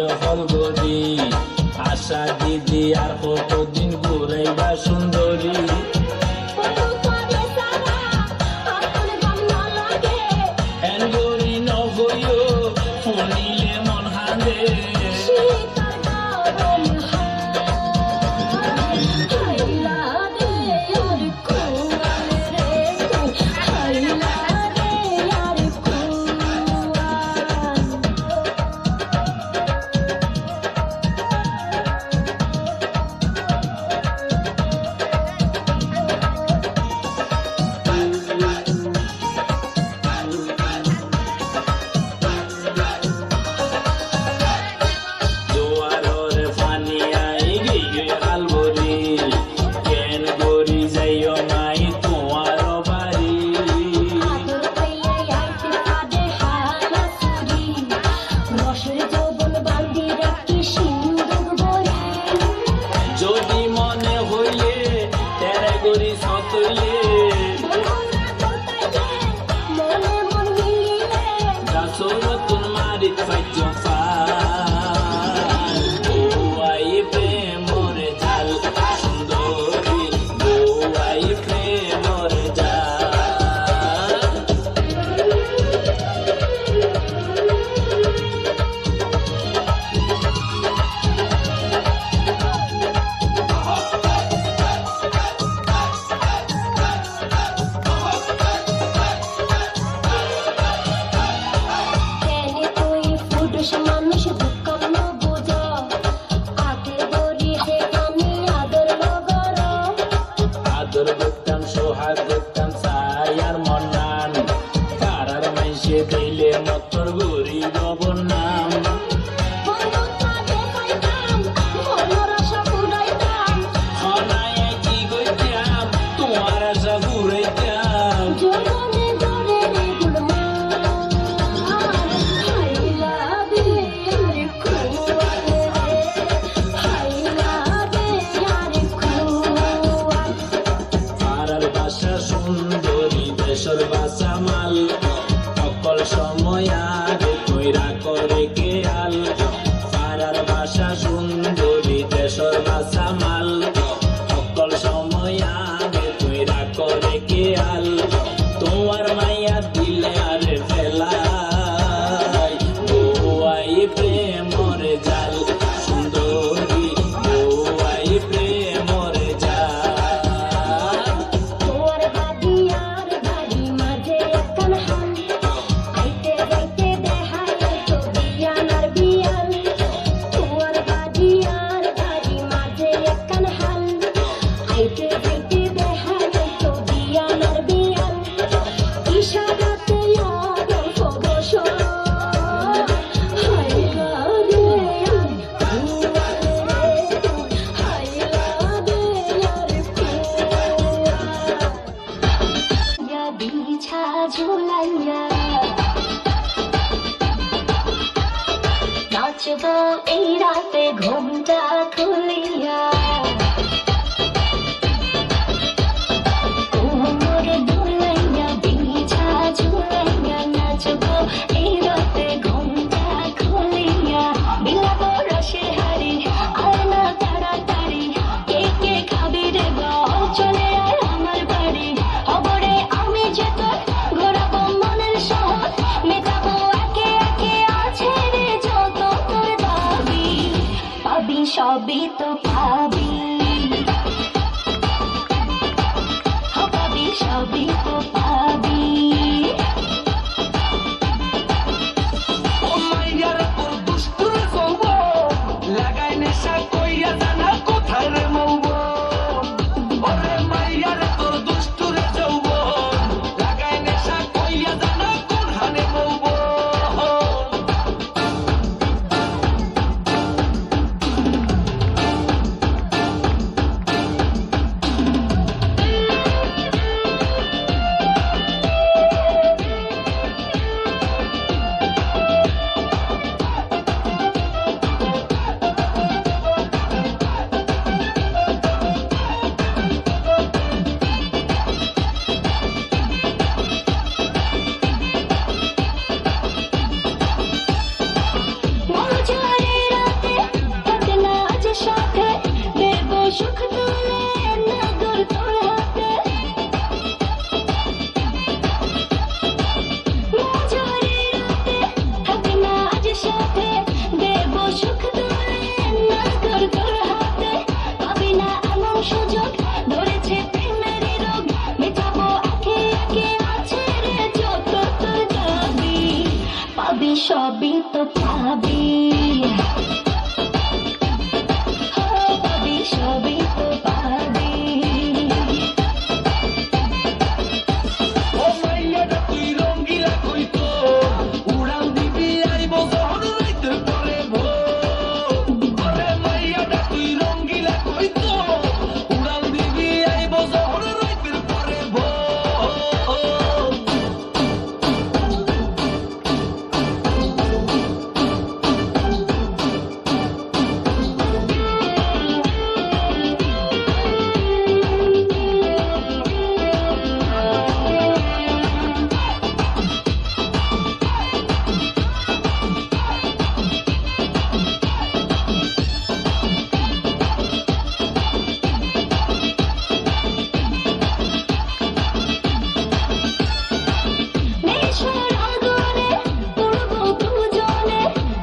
প্রিয় ফলগরি আশা দিদি আর কতদিন ঘুরাইবা সুন্দরী এনগরি নগইও ফুনিলে মন হাঁদে যদি মনে হইলে তেরে গরি সতইলে দাসরতুন মারিত ফাইজ ফাল ওয়াই প্রেমরে জাল সুন্দরী ওয়াই প্রেমরে জাল আদর করতাম সোহাগ করতাম সায়ার মন্নান তারার মাইসে দিলে মতর গরি গবর নাম হনায় কি গইতাম তোমার আশা ঘুরাইতাম সুন্দরী দেশের বাসা মাল অকল সময় আগে কইরা করে কেয়াল পাড়ার ভাষা সুন্দরী দেশের বাসা মাল অকল সময় আগে কইরা করে কেয়াল তোমার মাইয়া দিলে আরে ফেলাই ওয়াই প্রেমরে জাল সুন্দরী ওয়াই প্রেমরে জাল নাচবো এই রাতে ঘুমটা খুলিয়া কোমরে দুলাইয়া বিছা ঝুলাইয়া নাচবো এই রাতে ঘুমটা খুলিয়া বিলাবো রসের হাড়ি আর না তাড়াতাড়ি কে কে খাবি রে বল চলে আয় আমার বাড়ি খবরে আমি যে তোর ঘোরাবো মনের শহর মেটাবো একে একে আছে রে যত তোর দাবি পাবি সবই তো পাবি পাবি সবই তো পাবি ও মাইয়ার তোর দুষ্টুর সৌব লাগাই নেশা কইয়া জানা কোথায় রে মৌব ওরে মাইয়ার তোর দুষ্টুর যৌব লাগাই নেশা কইয়া জানা কোনখানে মৌব পাবি পাবি সবই তো পাবি ও মাইয়াটা তুই রঙ্গিলা কইতো উড়াল দিবি আইব যখন রাইতের পরে ভোর ওরে মাইয়াটা তুই রঙ্গিলা কইতো উড়াল দিবি আইব যখন রাইতের পরে ভোর নেশার আগুনে পড়বো দুজনে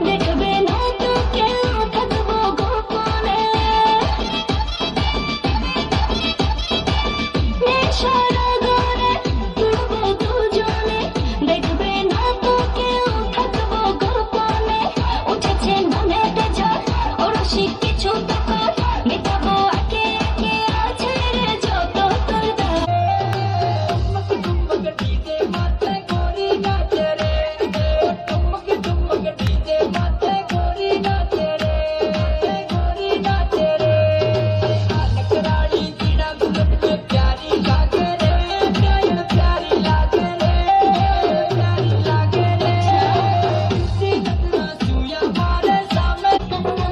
দেখবে না তো কেউ থাকবো গোপনে নেশার আগুনে পড়বো দুজনে দেখবে না তো কেউ থাকবো গোপনে উঠেছে মনেতে ঝড় ওরসিক কিছু তো কর মেটাবো একে একে আছে রে যত তোর দায়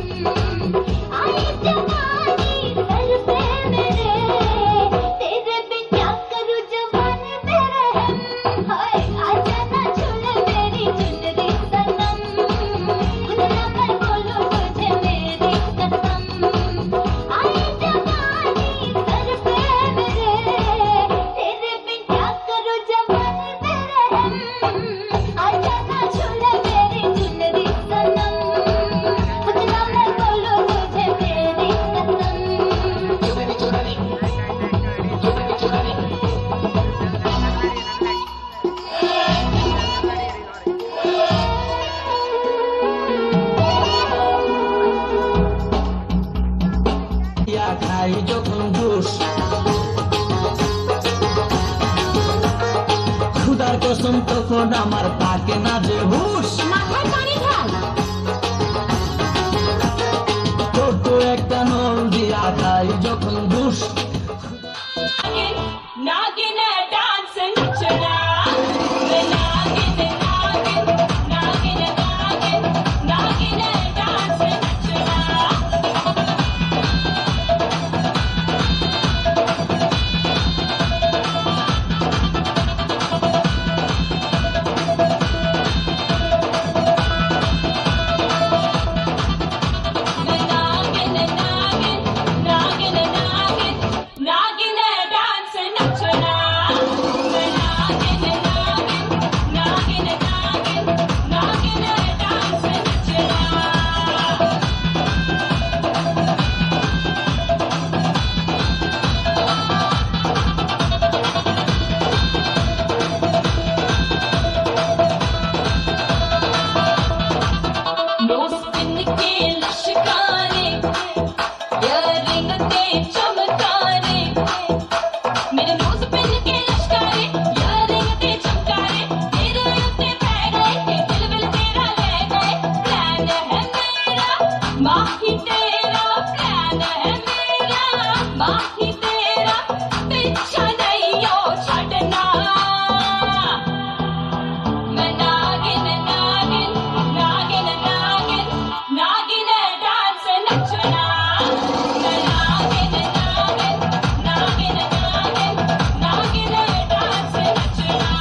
आई जवानी सर पे मेरे तेरे बिन क्या करूं जवानी मेरे हम हाय आजा ना छूले मेरी चुनरी सनम खुदा मैं बोलूं तुझे मेरी कसम आई जवानी सर पे मेरे तेरे बिन क्या करूं जवानी मेरे हम आजा ना छूले मेरी चुनरी सनम खुदा मैं बोलूं तुझे मेरी कसम ইয়া খাই যখন জুস খুদার কসম তখন আমার থাকে না যে হুশ মাথায় পানি ঢাল ছোট একটা নল দিয়া খাই যখন জুস नागिन डांस नचना नागिन नागिन नागिन नागिन नागिन डांस नचना नागिन नागिन नागिन नागिन नागिन डांस नचना नागिन नागिन नागिन नागिन नागिन डांस नचना नोस पिन के लश्कारे इयररिंग ते चमकारे मेरे नोस पिन के लश्कारे इयररिंग ते चमकारे तेरे उत्ते पै गए के दिल विल तेरा ले गए प्लान है मेरा माही तेरा प्लान है मेरा माही तेरा पीछा नहीं ओ छड़ना मैं नागिन नागिन नागिन नागिन नागिन डांस नचना मैं नागिन नागिन नागिन नागिन नागिन डांस नचना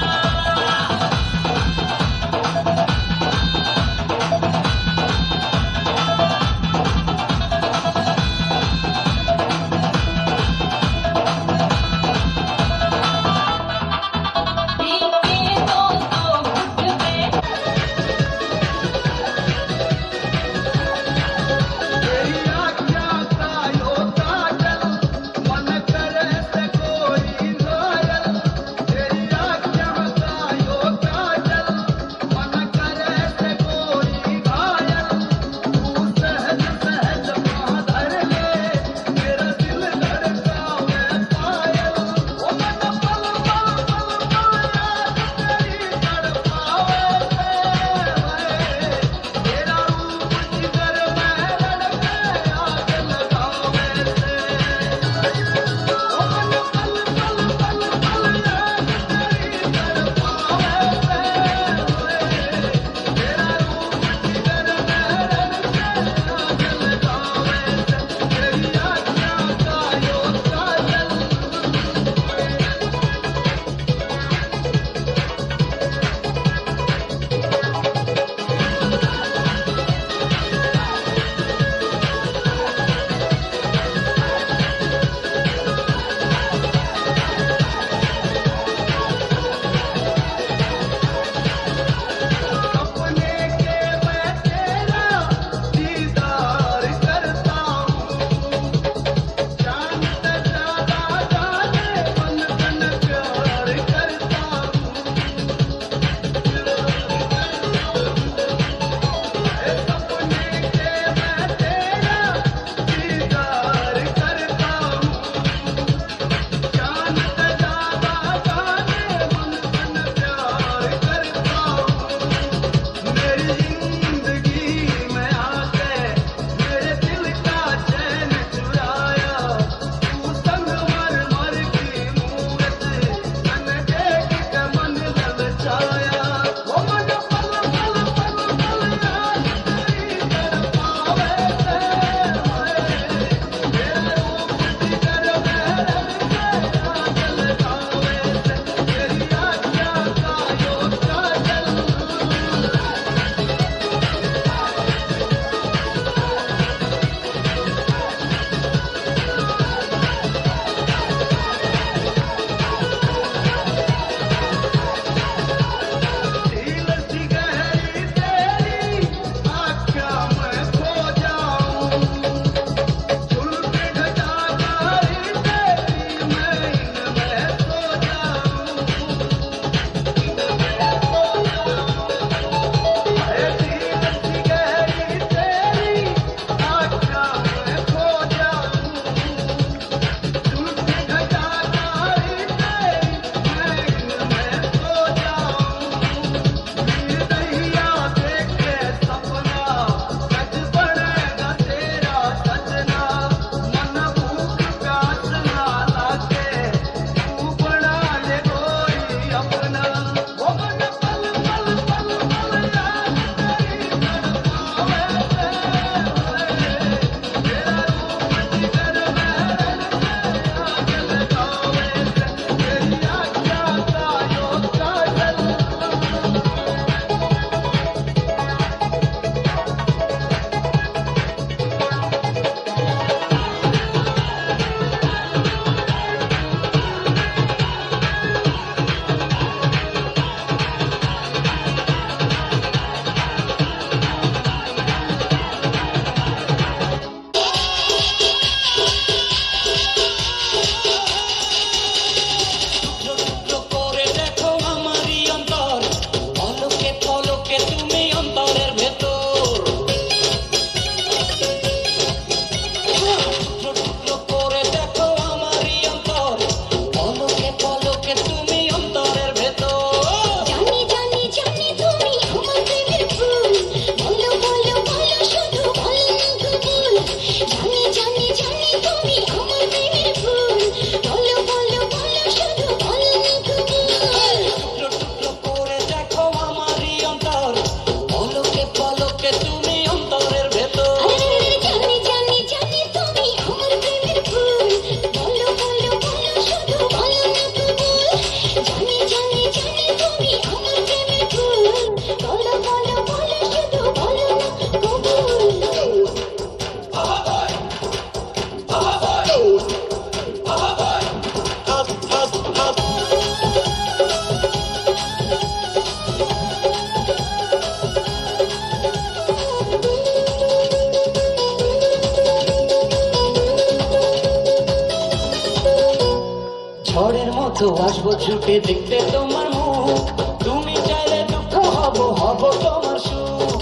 তো আসবো ছুটে দেখতে তোমার মুখ, তুমি চাইলে দুঃখ হব হব তোমার সুখ।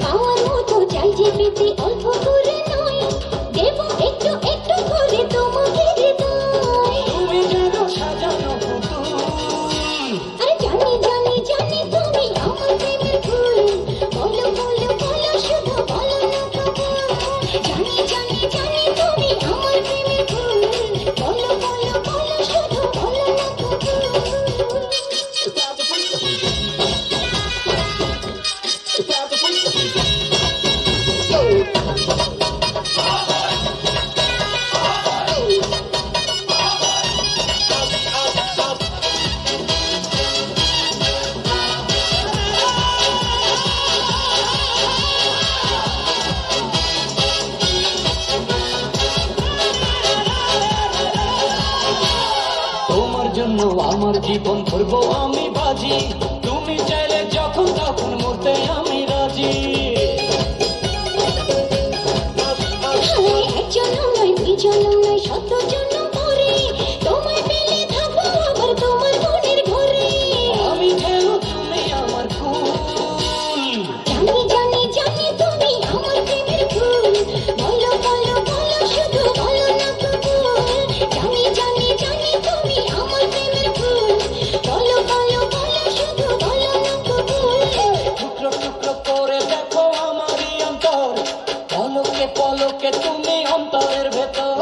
পাওয়ার মতো চাই যে পেতে অল্প করে নয়, দেব একটু একটু করে তোমাকে হৃদয়। তুমি যেন সাজানো পুতুল, আরে জানি জানি জানি তুমি আমার প্রেমের ফুল, বলো বলো বলো শুধু বলো না কবুল। জানি জানি জানি তুমি আমার প্রেমের ফুল, বলো বলো বলো শুধু বলো না কবুল। তোমার জন্য আমার জীবন ধরবো আমি বাজি, তুমি চাইলে যখন তখন মরতে আমি রাজি। একজন নয় দুইজন নয় শত জন পরে, তোমায় পেলে থাকবো আবার তোমার মনের ঘরে। আমি যেন তুমি আমার কুল, জানি জানি জানি তুমি আমার প্রেমের ফুল, বলো বলো বলো শুধু বলো না কবুল। জানি জানি জানি তুমি আমার প্রেমের ফুল, বলো বলো বলো শুধু বলো না কবুল। টুকরো টুকরো করে দেখো আমারই অন্তর, পলকে পলকে তুমি অন্তরের ভেতর।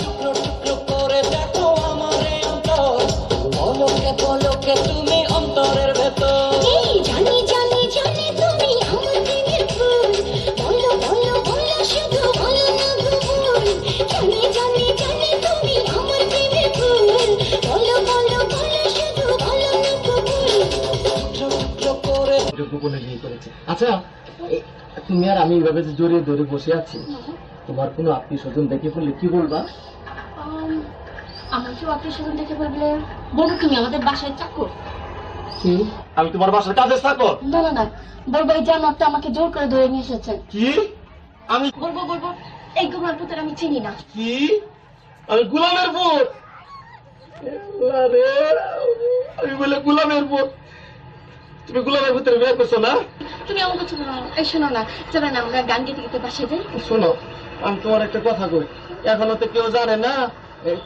টুকরো টুকরো করে দেখো আমারই অন্তর, পলকে পলকে তুমি অন্তরের ভেতর। এই জানি জানি জানি তুমি আমার প্রেমের ফুল, বলো বলো বলো শুধু বলো না কবুল। জানি জানি জানি তুমি আমার প্রেমের ফুল, বলো বলো বলো শুধু বলো না কবুল। টুকরো টুকরো করে গোপনে বিয়ে করেছে। আচ্ছা তুমি আর আমি এইভাবে যে জড়িয়ে ধরে বসে আছি, তোমার কোনো আত্মীয় স্বজন দেখে ফেললে কি বলবা? আমার কেউ আত্মীয় স্বজন দেখে বললে বলবো তুমি আমাদের বাসায় চাকর। কি? আমি তোমার বাসার কাজে থাকো? না না না, বলবো এই জানোয়ারটা আমাকে জোর করে ধরে নিয়ে এসেছে। কি? আমি বলবো বলবো এই গোমার পুত্র আমি চিনি না। কি? আমি গোলামের পুত? আরে, আমি বলে গোলামের পুত? তুমি গোলামের পুত্রের বিয়ে করছো না? তুমি আমার কথা শোনো, এই শোনো না, চলো না আমরা গান গেতে গেতে বাসায় যাই। শোনো, আমি তোমার একটা কথা কই, এখনো তো কেউ জানে না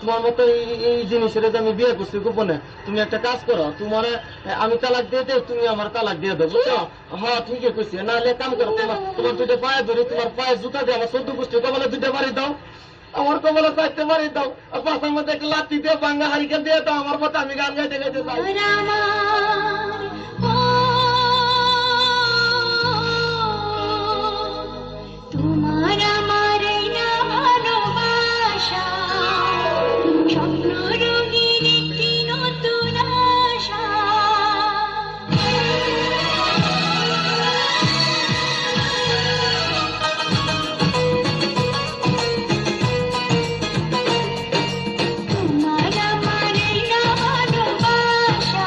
তোমার মতো এই জিনিসের যে আমি বিয়ে করছি গোপনে। তুমি একটা কাজ করো, তোমার আমি তালাক দিয়ে দেব, তুমি আমার তালাক দিয়ে দেবো, বুঝছো? হ্যাঁ ঠিকই কইছি। নাহলে কাম করো, তোমার দুটো পায়ে ধরে তোমার পায়ে জুতা দিয়ে আমার 14 গোষ্ঠী কপালে দুটো বাড়ি দাও, আমার কপালে 4টে বাড়ি দাও, আর পাশার মধ্যে একটা লাঠি দিয়ে ভাঙ্গা হারিকে দিয়ে দাও আমার মতো, আমি গান গাইতে গাইতে যাই। তোমার আমার এই না ভালোবাসা, স্বপ্ন রঙিন একটি নতুন আশা। তোমার আমার এই না ভালোবাসা,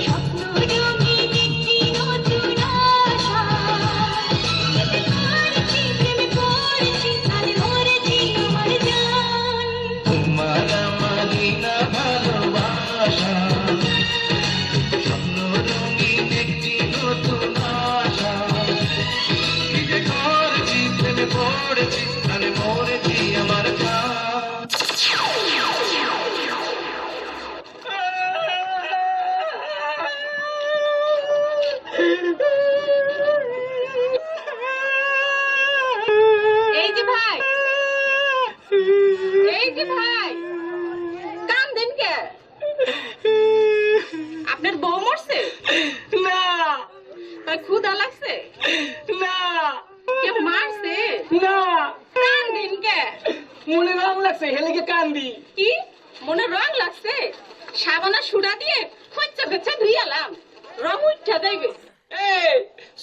স্বপ্ন রঙিন একটি নতুন আশা। পড়ছি প্রেমে পড়ছি আমি মরেছি আমার জান। তোমার আমারই না ভালোবাসা, স্বপ্ন রঙিন একটি নতুন আশা। কি যে করছি প্রেমে পড়েছি আমি মরেছি আমার জান। এই যে ভাই, এই যে ভাই, কান দেন কে? আপনার বউ মরছে? না তাই ক্ষুধা লাগছে? না কে মারছে? না, কান দেন কে? মনে রং লাগছে হেলেকে কান্দি। কি মনে রং লাগছে? সাবানা সুডা দিয়ে খচ্চা খচ্চা ধুইয়ালাম, রং উঠা যাইবে। এই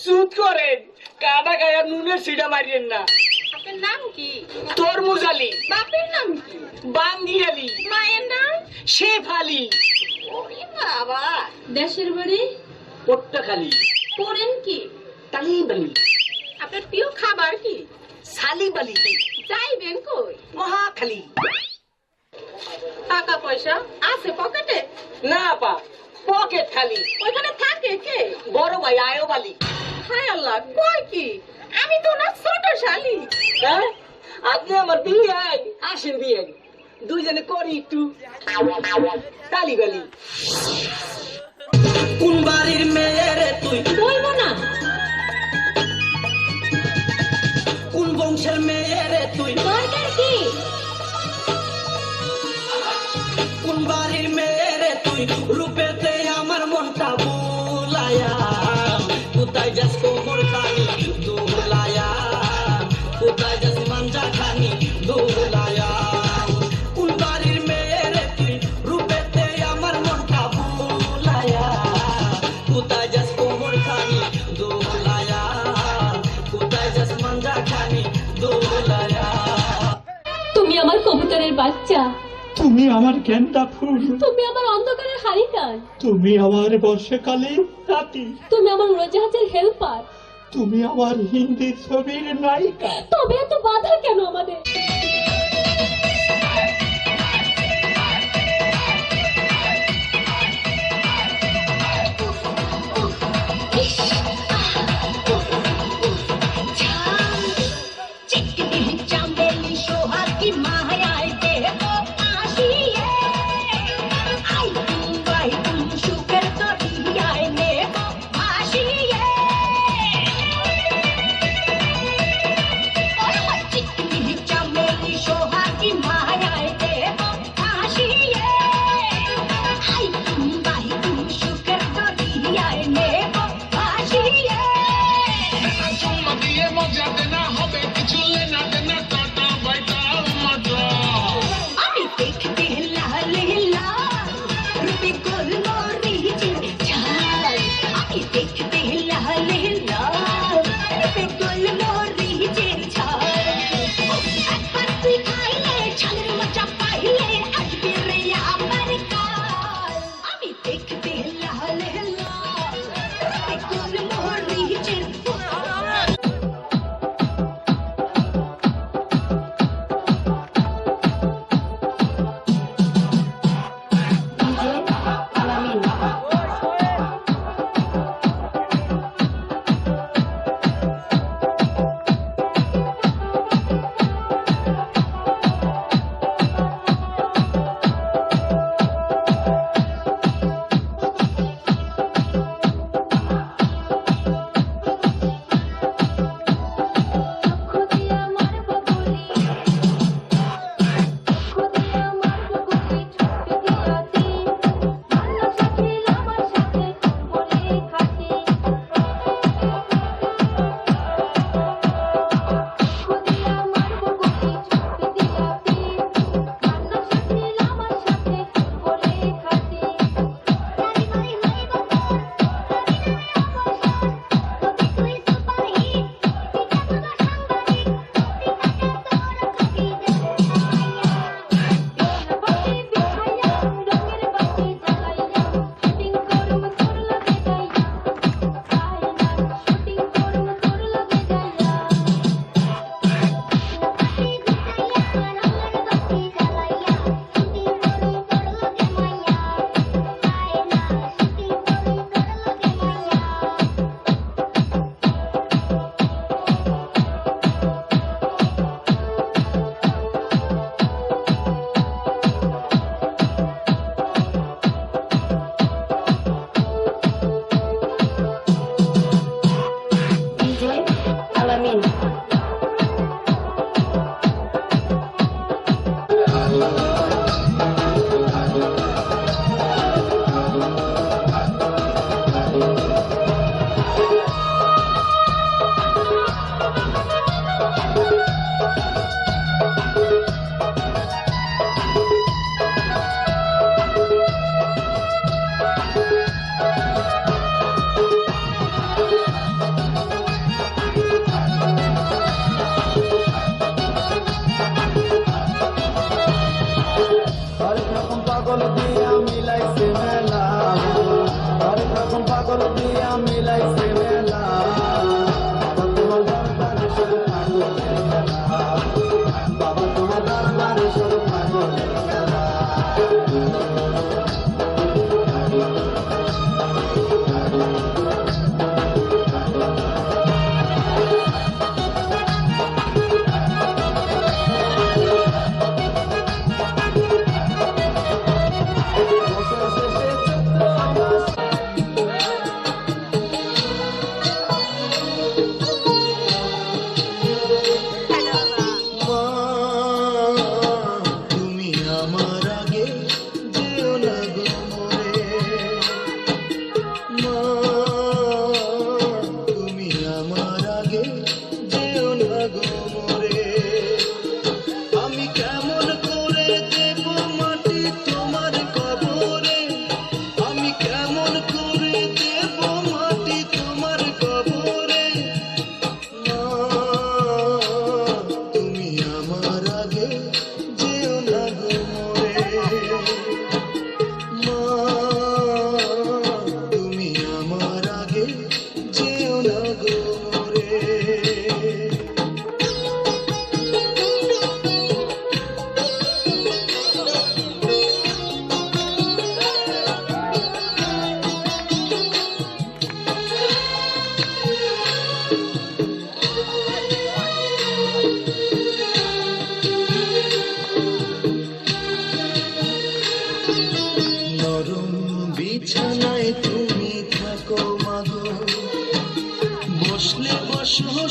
সুদ করেন, কাটা গায়ে নুনের সিডা মারিয়েন না। আপনার নাম কি? তরমুজ আলী, বাপের নাম কি? বান্দি আলী, মায়ের নাম? শেফ আলী, ওরে বাবা। দেশের বাড়ি? পট্টাখালী, করেন কি? তালিব আলী, আপনার প্রিয় খাবার কি? সালিব আলী, যাইবেন কই? মহাখালী। টাকা পয়সা আছে পকেটে? না আপা, পকেট খালি। ওইখানে থাকে কে? বড় ভাই আয়ো বালি। হায় আল্লাহ, কই কি? আমি তো না ছোট শালি। হ্যাঁ, আপনি আমার বিয়ে আই, আসেন বিয়ে, দুইজনে করি একটু তালি বালি। কোন বাড়ির মেয়ে রে তুই? বলবো না। কোন বংশের মেয়ে রে তুই? দরকার কি? কোন বাড়ির মেয়ে রে তুই? রূপেতে আমার মনটা বুলায়া, কোথায় যাস কোমর খানি দোলায়া, কোথায় যাস মাঞ্জা খানি দোলায়া। কোন বাড়ির মেয়ে রে তুই? রূপেতে আমার মনটা বুলায়া, কোথায় যাস কোমর খানি দোলায়া, কোথায় যাস মাঞ্জা খানি দোলায়া। তুমি আমার কবুতরের বাচ্চা, তুমি আমার গেন্দা ফুল, তুমি আমার অন্ধকারের হারিকান, তুমি আমার বর্ষাকালে রাতি, তুমি আমার উড়োজাহাজের হেল্পার। তুমি আমার হিন্দি ছবির নায়িকা। তবে এত বাধা কেন আমাদের?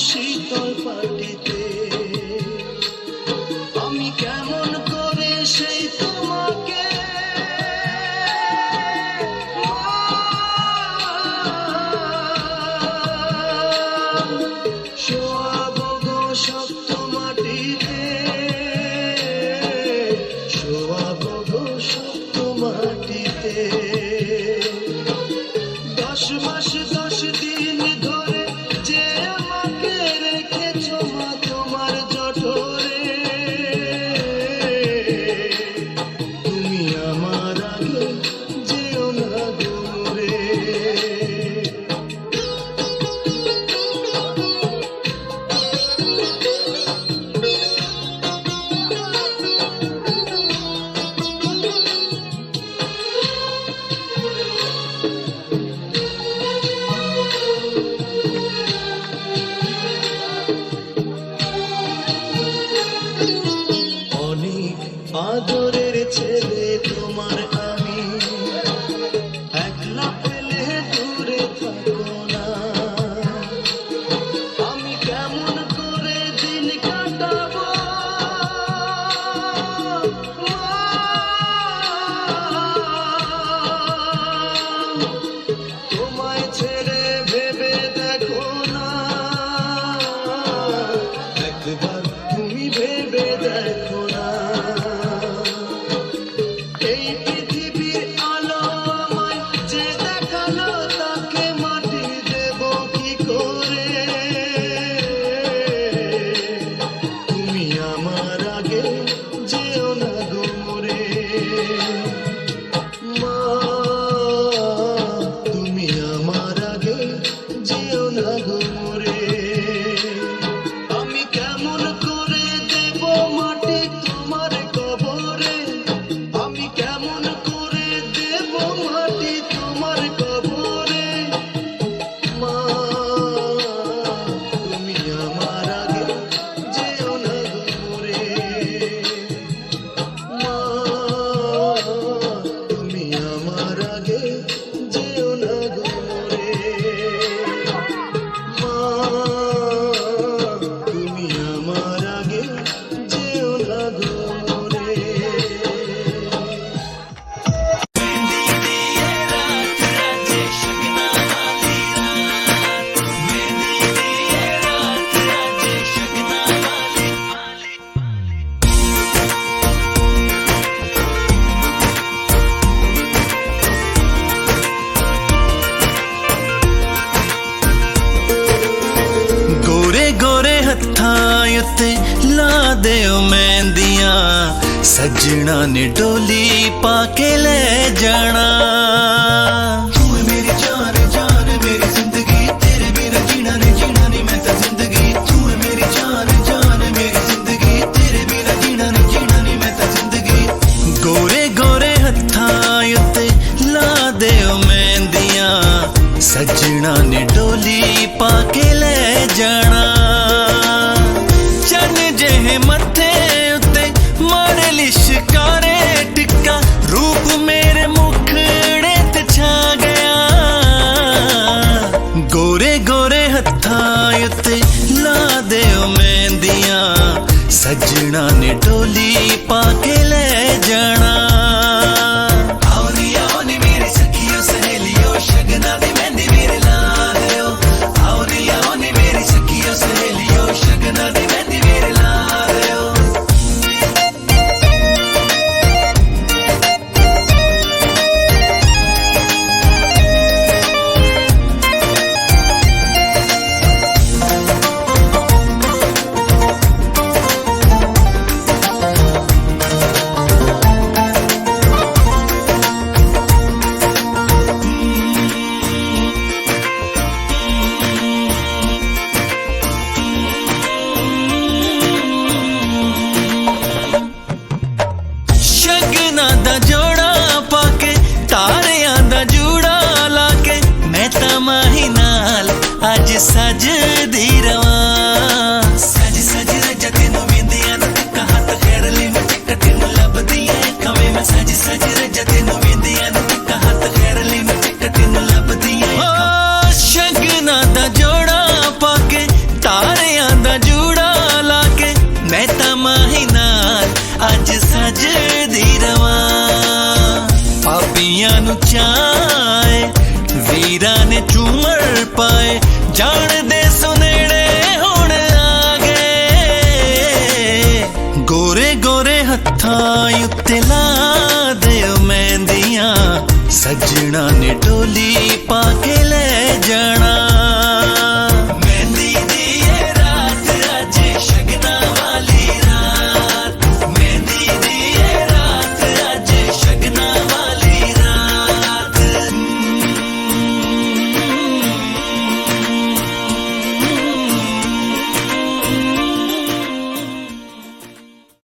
শীতল পাটিতে আমি কেমন করে সেই তোমাকে শোয়াবো গো শক্ত মাটিতে শোয়াবো গো শক্ত মাটিতে 10 মাস 10 দিন ধরে যে আমাকে রেখেছো মা তোমার জঠরে তুমি আমার আগে যেও না গো রে অনেক আদরের ছেলে তোমার আমি একলা পেলে দূরে থাকো না আমি কেমন করে দিন কাটাবো তোমায় ছেড়ে ভেবে দেখো না একবার তুমি ভেবে দেখো না এই পৃথিবীর আলো আমায় যে দেখালো তাকে মাটি দেব কি করে তুমি আমার আগে যেও না গো মরে মা তুমি আমার আগে যেও না গো মরে আমি কেমন করে দেব মাটি তোমার কবরে আমি কেমন করে দেব মাটি তোমার কবরে মা তুমি আমার আগে যেও না গো মরে মা তুমি আমার আগে যেও না গো মরে মা তুমি আমার আগে যেও না গো মরে गोरे गोरे हत्थां उत्ते ला देओ मेहंदियां सजना ने डोली पाके ले जाना तू है मेरी जान जान मेरी जिंदगी तेरे बिना जीना नहीं मैं तो जिंदगी तू है मेरी जान जान मेरी जिंदगी तेरे बिना जीना नहीं मैं तो जिंदगी गोरे गोरे हत्थां उत्ते ला देओ मेहंदियां सजना ने डोली पाके ले जाना चन जेहे मथे उत्ते मारे लिशकारे टिक्का रूप मेरे मुखड़े ते छा गया गोरे गोरे हत्थां उत्ते ला देओ मेहंदियां सजना ने डोली पाके ले जाना शगना दी मेहंदी मेरे ला देओ आओ नी मेरी सखियों सहेलियों शगना दी मेहंदी मेरे ला देओ सजदी रवा सज सज रज तेनू विंदियां नु टिक्का हाथ खैर ली मैं टिक्का तेनू लभदी ऐ कवे मैं सज सज रज तेनू विंदियां नु टिक्का हाथ खैर ली मैं टिक्का तेनू लभदी ऐ शगना दा जोड़ा पाके तारे पाए जान दे सुनेड़े हुण आ गए गोरे गोरे हत्थां उत्ते ला दे मेहंदियां सजना ने डोली पाके